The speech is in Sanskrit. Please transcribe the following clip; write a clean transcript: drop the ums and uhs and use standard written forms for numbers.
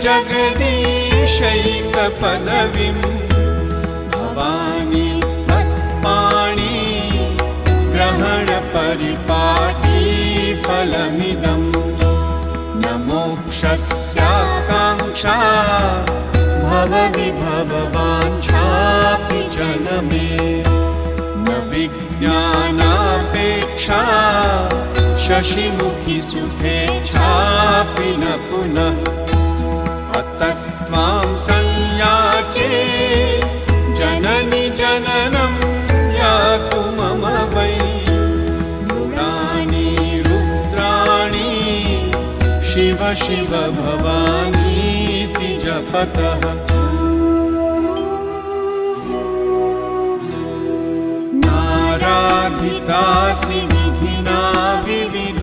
जगदीशैकपदवीं भवानी त्वत्पाणि ग्रहणपरिपाठी फलमिदम् न मोक्षस्याकाङ्क्षा भवविभववाञ्छापि च न मे न विज्ञानापेक्षा शशिमुखि सुखेच्छापि न पुनः अतस्त्वां संयाचे जननि जननं यातु मम वै मृडानि रुद्राणि शिव शिव भवानीति जपतः नाराधितासि विधिना